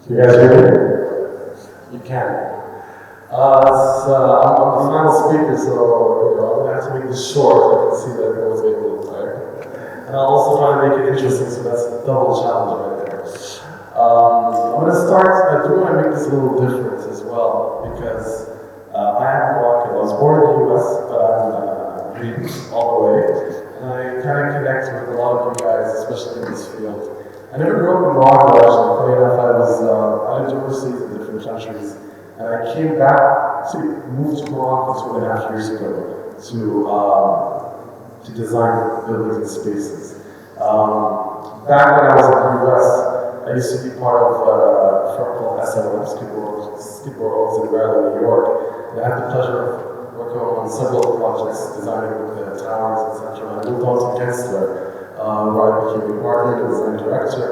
You guys hear me? You can. I'm the final speaker, so I'm going to have to make this short. I can see that everyone's getting a little tired. And I'll also try to make it interesting, so that's a double challenge right there. I'm going to start, I do want to make this a little different as well, because I am Moroccan. I was born in the US, but I'm Greek all the way. And I kind of connect with a lot of you guys, especially in this field. I never grew up in Morocco, actually. Funny enough, I lived overseas in different countries. And I came back to move to Morocco 2.5 years ago to design buildings and spaces. Back when I was in the US, I used to be part of a firm called SLM, Skid Row in Maryland, New York. And I had the pleasure of working on several projects, designing the towers, etc. I moved on to Kasr, where I became a partner and design director,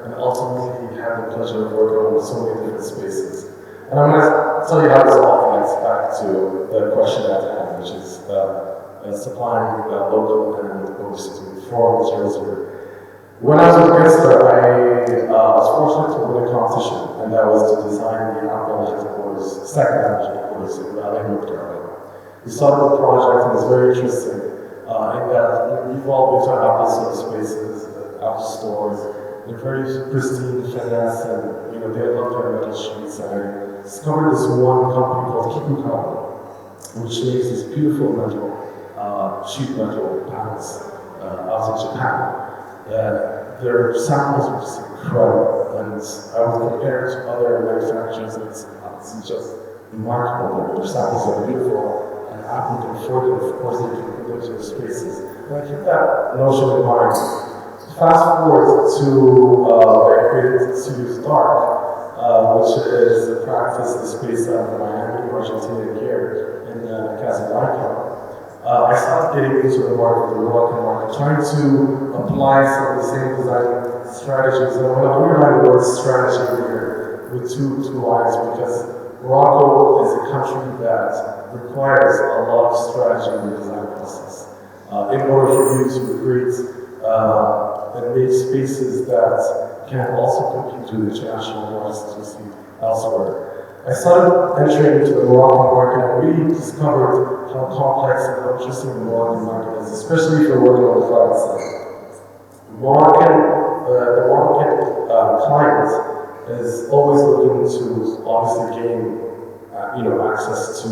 and ultimately had the pleasure of working on so many different spaces. And I'm going to tell you how this all connects back to the question at hand, which is supplying local and overseas foreign materials here. When I was with Kasr, I was fortunate to win a competition, and that was to design the Apple headquarters, second Apple headquarters in Rabat. We started the project, and it was very interesting in that we've all been to Apple sort of spaces, Apple stores. They're very pristine, finesse, and they love their metal sheets. And I discovered this one company called Khalid, which makes these beautiful metal, sheet metal panels out in Japan. Their samples are just incredible, and I was compared to other manufacturers, and it's just remarkable. Their samples are beautiful, and Apple can afford it. Of course, they can put into the spaces. But I keep that notion in mind. Fast forward to I created Studios DARC, which is a practice, the space out of Miami, Argentina, here in Kasr. I started getting into the market, the Moroccan market, trying to apply some of the same design strategies. And I'm going to underline the word strategy here with two lines, because Morocco is a country that requires a lot of strategy in the design process. In order for you to create and make spaces that can also compete with international markets we see elsewhere. I started entering into the Moroccan market and really discovered how complex and how interesting the Moroccan market is, especially if you're working on the private side. The Moroccan client is always looking to obviously gain access to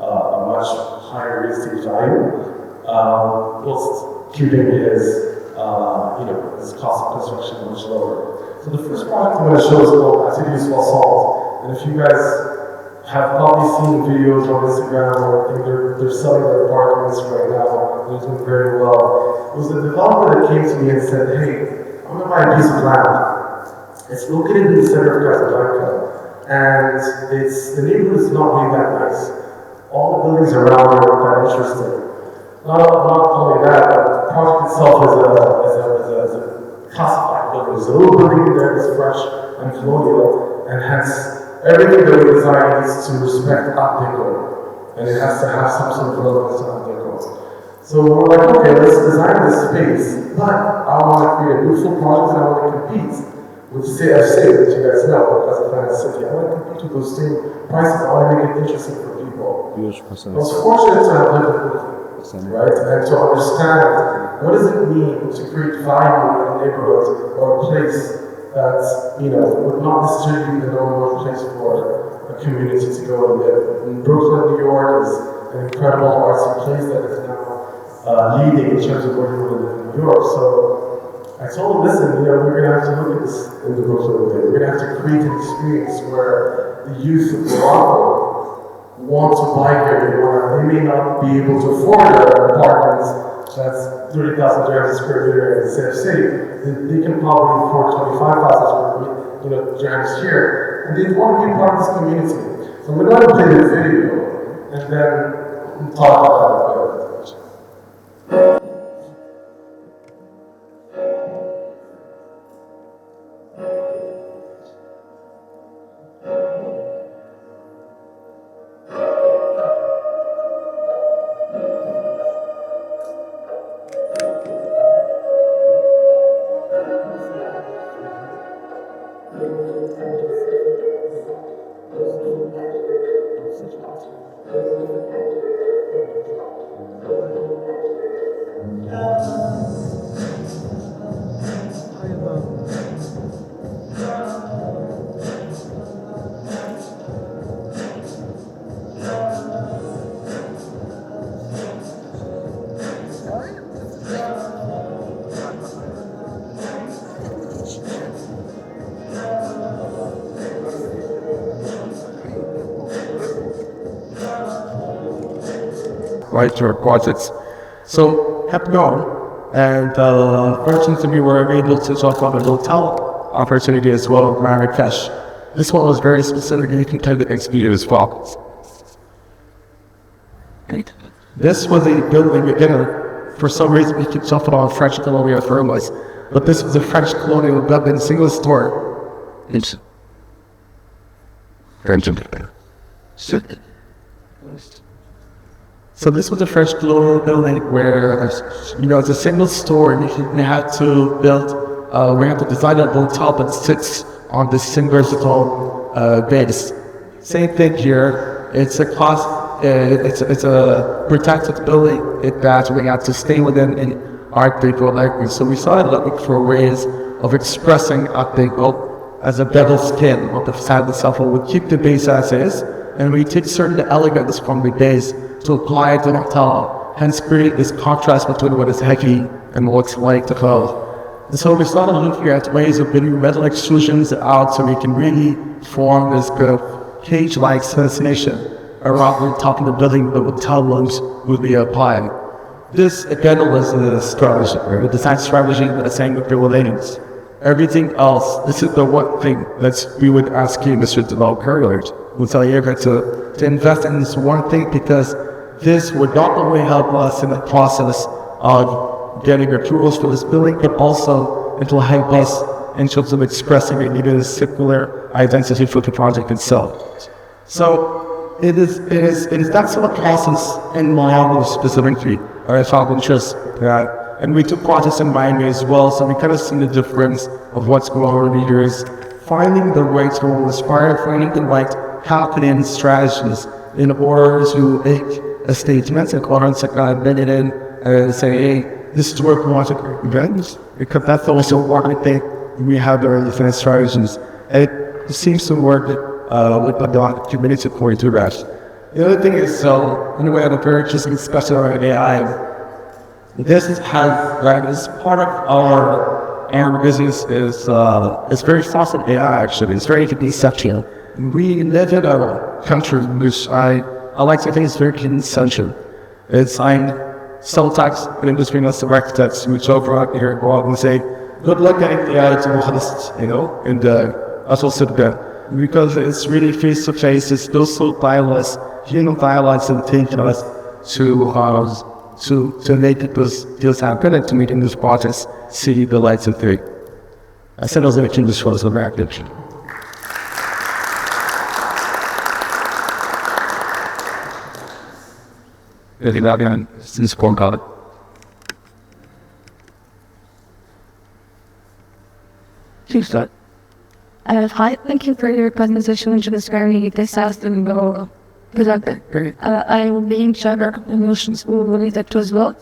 a much higher real estate value, whilst keeping his cost of construction much lower. So the first project I'm going to show is called Activities While Solved. And if you guys have probably seen videos on Instagram, or I think they're selling their apartments right now, they're doing very well. It was a developer that came to me and said, hey, I'm going to buy a piece of land. It's located in the center of Casablanca, and the neighborhood is not really that nice. All the buildings around are not that interesting. Not only that, but the project itself is a classified building. There's a little building in there that's fresh and colonial, and hence everything that we design needs to respect Art Deco, and it has to have some sort of relevance to Art Deco. So we're like, okay, let's design this space, but I want to create a beautiful project and I want to compete with CFC, that you guys know, as a finance city. I want to compete with those same prices. I want to make it interesting for people. I was fortunate to have lived in Brooklyn, right? And to understand what does it mean to create value in a neighborhood or a place that would not necessarily be the number one place for a community to go and live. And Brooklyn, New York is an incredible artsy place that is now leading in terms of where people live in New York. So I told them, listen, we're going to have to look at this in the Brooklyn way. We're going to have to create an experience where the youth of Morocco want to buy here. They may not be able to afford their apartments that's 30,000 dirhams a square meter in CFC. They can probably afford 25,000 square meter, dirhams here, and they want to be a part of this community. So I'm going to play the video and then talk about it. right, to our projects. So kept going, and fortunately we were able to talk about a hotel opportunity as well in Marrakesh. This one was very specific, and you can kind of execute it as well. This was a building, again, for some reason we keep talking about French colonial firms, but this was a French colonial building, single story. It's French. So this was a French colonial building where, it's a single story. We had to build, we had to design a hotel that sits on this single base. Same thing here. It's a it's a protected building that we had to stay within in Art Deco language. So we started looking for ways of expressing Art Deco as a bevel skin of the facade itself. We would keep the base as is, and we take certain elements from the base to apply it to the hotel, hence create this contrast between what is heavy and what's light to close. And so we started looking at ways of getting metal extrusions out so we can really form this kind of cage-like sensation around the top of the building that the hotel rooms would be applied. This again was the strategy, the design strategy that is saying with the relations. Everything else, this is the one thing that we would ask you, Mr. Developer, we'll tell you to invest in this one thing, because this would not only help us in the process of getting approvals for this building, but also it will help us in terms of expressing a circular identity for the project itself. So it is that sort of process in Miami specifically, or I found interest in that. And we took projects in Miami as well, so we kind of see the difference of what's going on over the years, finding the right to inspire, finding the right happening strategies in order to make a statement and order to kind of bend it in and say, hey, this is where we want to events, because that's also one thing we have the different strategies. And it seems to work with the community according to that. The other thing is, in a way, I'm very interesting, especially around AI. This is part of our business is very fast in AI actually. It's very conceptual. We live in a country which I like to think is very consensual. It's sometimes in between us architects who over out here go out and say, good luck getting AI to honest, and us also because it's really face to face, it's still so violence, human violence and taking us to make those deals happen and to make in this process see the lights of day. I said I was going to change this for some reaction. Since Khalid. Hi, thank you for your presentation and describing this as in the productive. I will be in charge of emotions related to as well.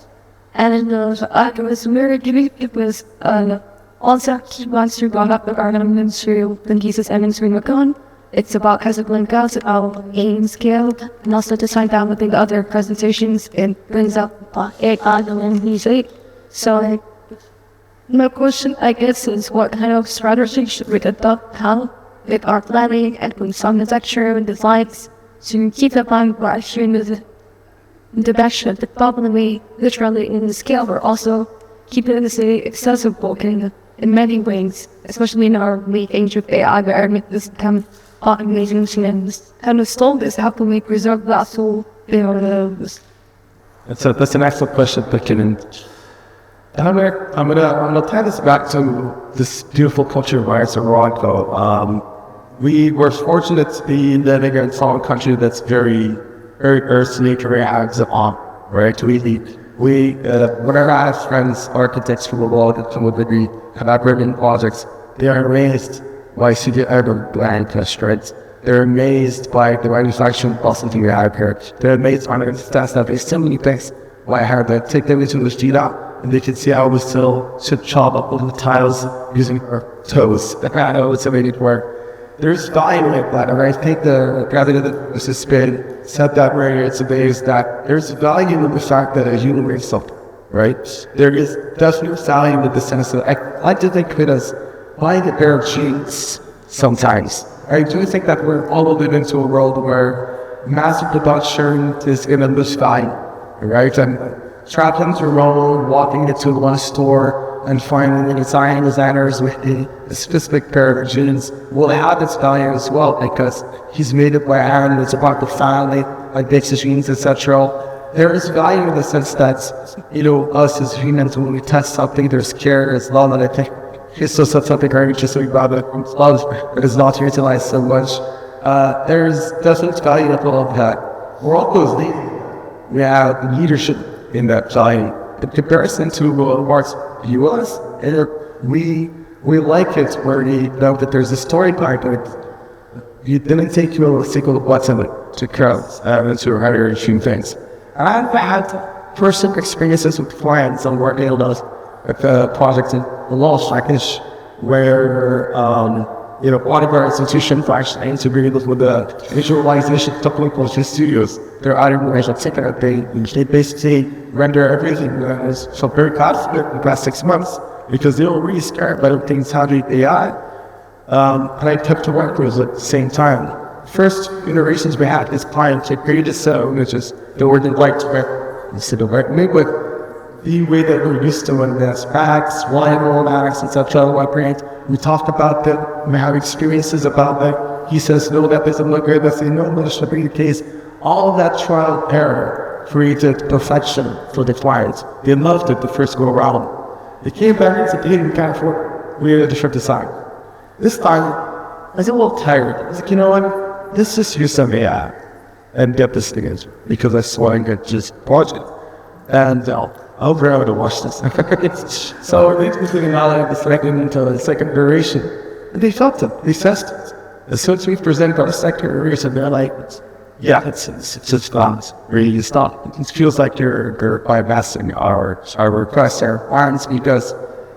And I was very curious, it was also once you brought up the argument through the Jesus and through Macon. It's about Casablanca, about game scale, and also to sign down with the other presentations, it brings up AI and music. So my question, I guess, is what kind of strategy should we adopt how with our planning and with some architecture and designs to keep the plan right here in the direction, but probably literally in the scale, but also keep it accessible in many ways, especially in our late age of AI, where this kind of automation and kind of stole this. How can we preserve that so That's an excellent question, Pekin. And I'm gonna tie this back to this beautiful culture of Morocco. We were fortunate to be living in a small country that's very earthly, very hands-on, right? Whenever I have friends, architects from the world that come with me, collaborating projects, they are amazed by city urban blank restaurants. They're amazed by the manufacturing process we have here. They're amazed by the stats that there's so many things why I have to take them into the street and they can see how we still should chop up all the tiles using our toes. I know it's a way to work. There's value in that, and I think the guy that Mrs. Spin said that earlier today is that there's value in the fact that a human makes something, right? There is definitely value in the sense that I like to think of it as buying a pair of jeans sometimes. I do think that we're all living into a world where massive production is going to lose value, right? And traveling through Rome, walking into one store and finding the Italian designers with a specific pair of jeans will have its value as well, because he's made it by hand, it's about the family, like bakes the jeans, etc. There is value in the sense that, us as humans, when we test something, there's care as well, and I think it's still something very interesting about it. Love is not utilized so much. There's definite value of all of that. Morocco is leading. We have leadership in that value. In comparison to parts of the US, we like it where you know that there's a story behind it. It didn't take you a single button to come and to hire a few things. And I've had personal experiences with clients on working on those projects in the law package where one of our institutions actually integrated with the visualization technical studios. They're out of they basically render everything so very confident in the past 6 months because they were really scared about things how do AI. And I kept to work with at the same time. First iterations we had is clients that created which is the word in white instead of red with the way that we're used to when there's packs, wine packs, etc. We talked about them, we have experiences about that. He says, no, that doesn't look good. I say, no, that should be the case. All of that trial and error created perfection for the clients. They loved it the first go around. They came back and said, hey, we can't afford, we had a different design. This time, I was a little tired. I was like, you know what, let's just use some AI and get this thing in, because I saw I could just watch it. And I'll be able to watch this. So they took it out of the second into the second iteration. And they felt it, they assessed it. As soon as we presented our second iteration, they're like, yeah, it's just fun. Really stop. It feels like you're bypassing our requests, our requirements, because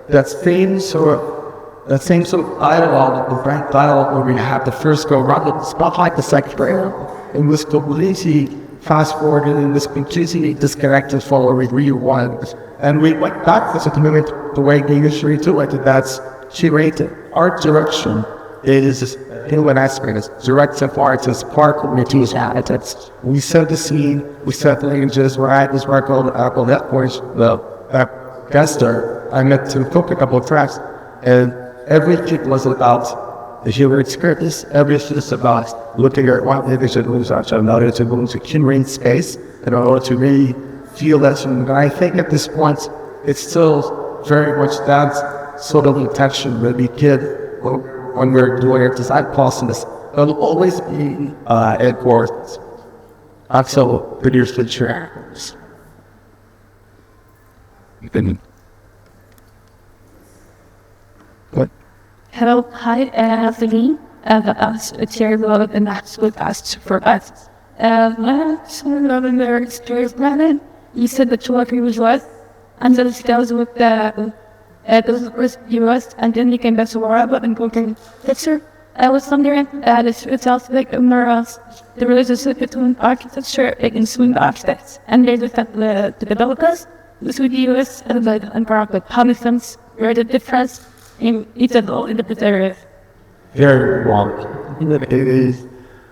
that same sort of dialogue, the brand dialogue where we have the first go round, it's not like the second round. It was completely fast forwarded and was completely disconnected from what we really wanted. And we went back to the way the industry do it, and that's curated. Art direction is human aspect, it's directive art, it's part communities habitats. We set the scene, we set the images, we're at this work on that point, the Kasr, I met to cook a couple of tracks, and everything was about the human experience, everything is about looking at what image it moves out in order to move to curate space, in order to really feel that. And I think at this point, it's still very much that sort of intention that we get when we're doing our design process. It'll always be important. Also, produce the tracks. What? Hello, hi, Khalid. It's here about the next podcast for us. In their experience, Brandon, you said that you was with, and then it was with the first US, and then you came back to Rabat and cooking picture. I was wondering, it's also like the relationship between architecture and swing architects, and they looked at the developers, between the US and Rabat. How many things were the difference in each of the areas? Very wrong. It is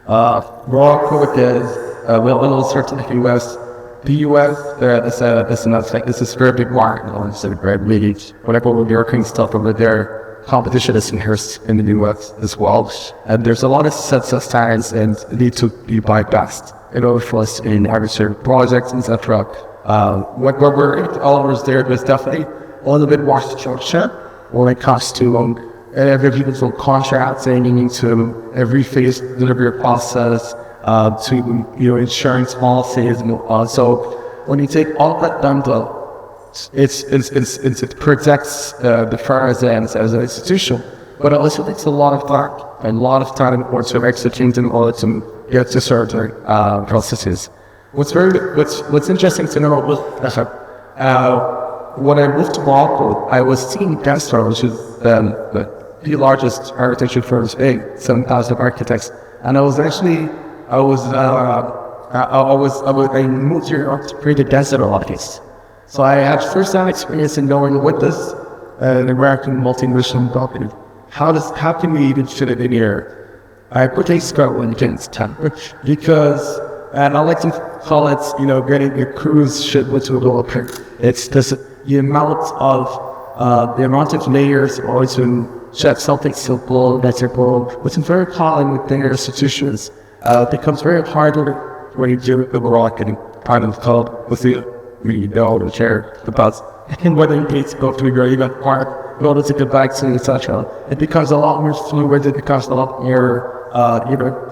Morocco is well certain the US. The US, this is very big market. It's a great league. Whatever we're working stuff over there, competition is inherent in the US as well. And there's a lot of sets of standards and need to be bypassed in order for us in having certain projects, etc. What we're all over there, there's definitely a little bit more structure when it comes to every beautiful contracting to every phase delivery process, to insurance policies and so when you take all that done, it protects the firm as an institution, but it also takes a lot of time and a lot of time in order to execute in order to get to certain processes. What's interesting to know was when I moved to Morocco, I was seeing Kasr, which is the largest architecture firm in Spain, 7,000 architects, and I moved here to create a desert office. So I had first-hand experience in knowing what does an American multinational company, how can we even fit it in here? I put a Scotland against 10 because and I like to call it, getting your cruise ship into a developer. It's just the amount of layers or to check something simple, measurable, which is very common within your institutions. It becomes very harder when you do the Morocco getting part of the code with the chair about and whether you need to go through your event part in order to get back to etc. It becomes a lot more fluid, it becomes a lot more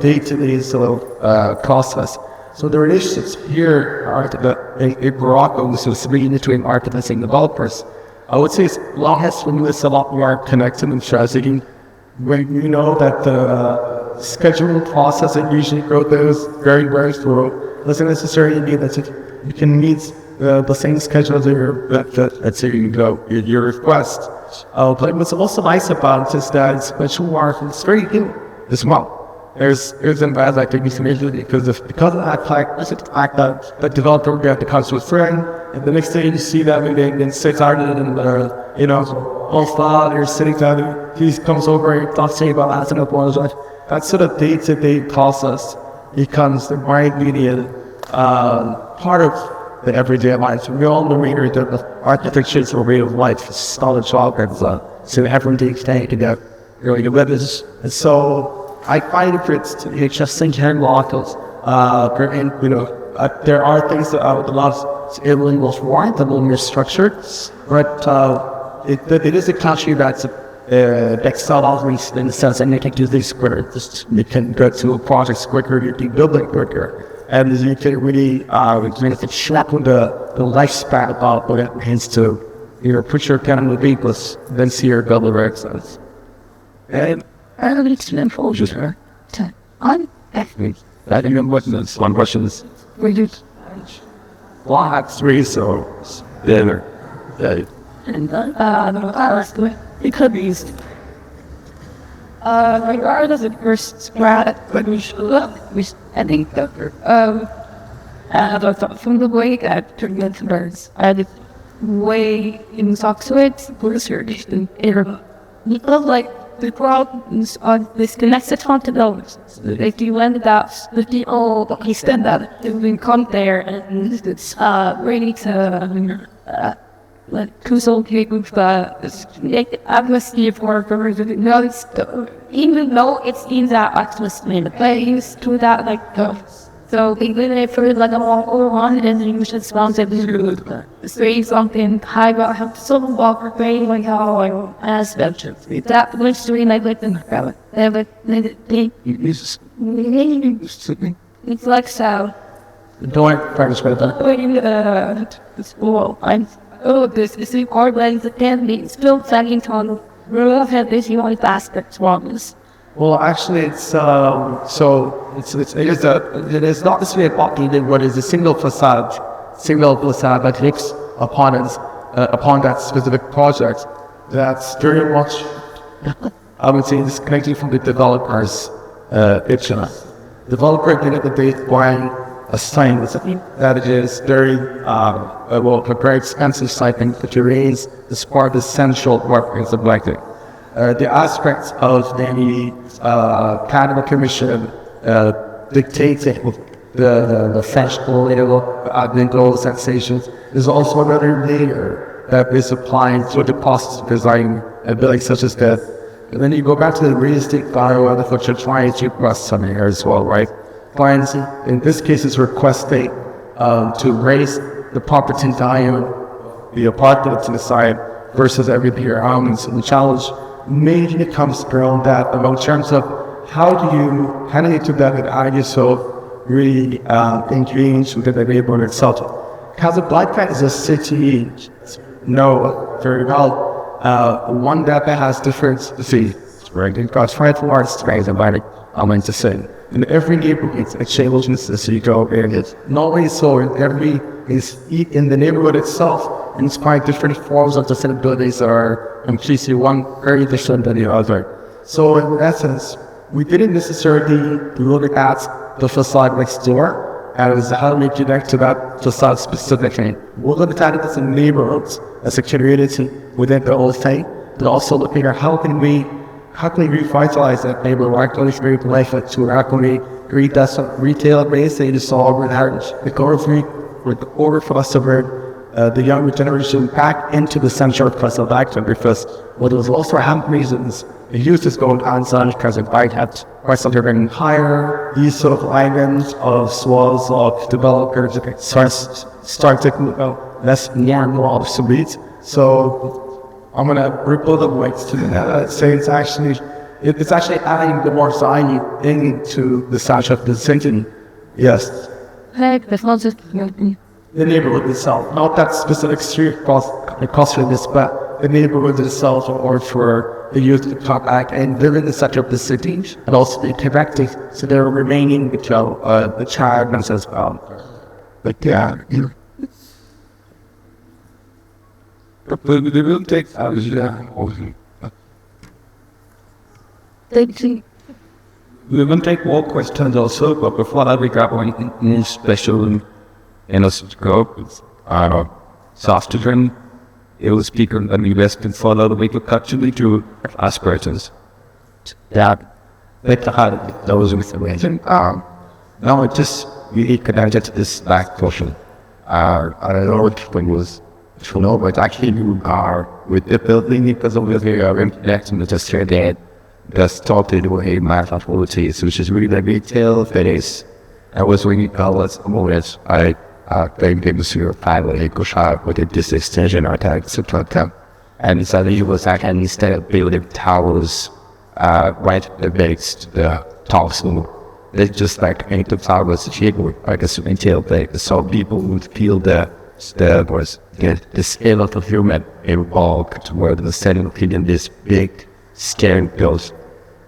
day-to-day sort of process. So the relationships here are in Morocco, so speaking between architects and developers, I would say it's a lot more connected and strategy. When you know that the scheduling process that usually goes very, very slow doesn't necessarily mean that you can meet the same schedule as your request. But what's also nice about it is that special work is very new as well. There's and bad activities because of that fact that the developer will get the comes to a friend, and the next day you see that meeting and sits out and they're sitting down, he comes over and talks to you about asking up one. That sort of day-to-day process becomes the right immediate part of the everyday life. We all know here that the architecture is a way of life. It's not a job, so everyday thing to get really good. And so I find it interesting to locals. There are things that I would love to Italy want a little more structured, but it is a country that's excellent in the sense that they can do things quicker. You can go to projects quicker, you can build it quicker, and you can really shorten the lifespan about what it means to put your pen on the vehicles, then see your build very excellent. And I don't explain for you, sir. I'm actually. I think what's one question is. We do. Well, I have three, so dinner. And it could be used. Regardless of first grad, but we I think from the way that tournament learns, the way in Oxford, research in Europe, because the problems on this connected to those. If you end up with the old extend that you can come there and it's ready to Kusol people atmosphere for even though it's in that atmosphere, but used to that so even if it's a one and you should sound say something high about how some walk or pay how aspect that was doing them it's like so don't practice with that school this is the core lens that can be still sagging on real have this unique aspects wrong. Well, actually, it is not necessarily about what is a single facade that takes upon that specific project. That's very much, I would say, disconnecting from the developer's picture. Developer at the end of the day is buying a site that it is very a very expensive site that you raise as part of the essential work is objective. The aspects of the Canada Commission dictating the fashionable admin goals and sensations is also another layer that is applied to the process of design a building such as that. And then you go back to the realistic value of what you're trying to request something here as well, right? Clients, in this case, is requesting to raise the property value of the apartment to the side versus everything around. And so the challenge mainly comes around that in terms of how do you do that and how do you so really engage with the neighborhood itself. Casablanca is a city, know very well, one that has different cities, right? It got 5 large space about it, I meant to say. In every neighborhood, it's changes as you go in it. Not only so, in the neighborhood itself, inspired different forms of disabilities that are completely one very different than the other. So in essence, we didn't necessarily look at the facade next door as how we connect to that facade specifically. We looked at it as a neighborhood, as a community within the whole thing, but also looking at how can we revitalize that neighborhood, how can we bring life to, how can we read that some retail base, they just saw with the government, with the order for us to bring the younger generation back into the center of Kasr back because what was also have reasons the youth is going on because of bike had prices are getting higher, these sort of islands of swaths of developers start taking less more and more obsolete. So I'm gonna ripple the weights to say it's actually adding the more value into the side of the city. Yes. Like the closest The neighborhood itself, not that specific street across from this, but the neighborhood itself, or for the youth to come back and live in the center of the city and also be connected to their remaining the child as well. But yeah, they will take we will take more questions also, but before that we got one special scope soft drink. It will speak on the best and follow the week actually to ask questions. Yeah, those with the reason. Now it just really connected to this back portion. I don't know which one was, but actually you are with the building because of the connection with the straight that started with my facilities, which is really the retail phase. I was when you call it moments I think it was your pilot go shot with this extension or tag something. And suddenly it was like instead of building towers right at the base to the top floor, they just like make the towers cheaper like a retail thing. So people would feel the scale of the human involved where the setting in this big scary build.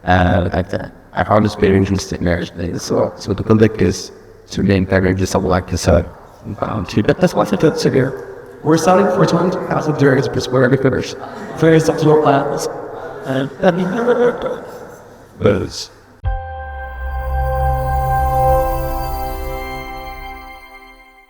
I found this very interesting there. So the public is to name just something like this. That's what's it severe. We're selling for 20,000 dirhams per square meter. Very subtle plans. And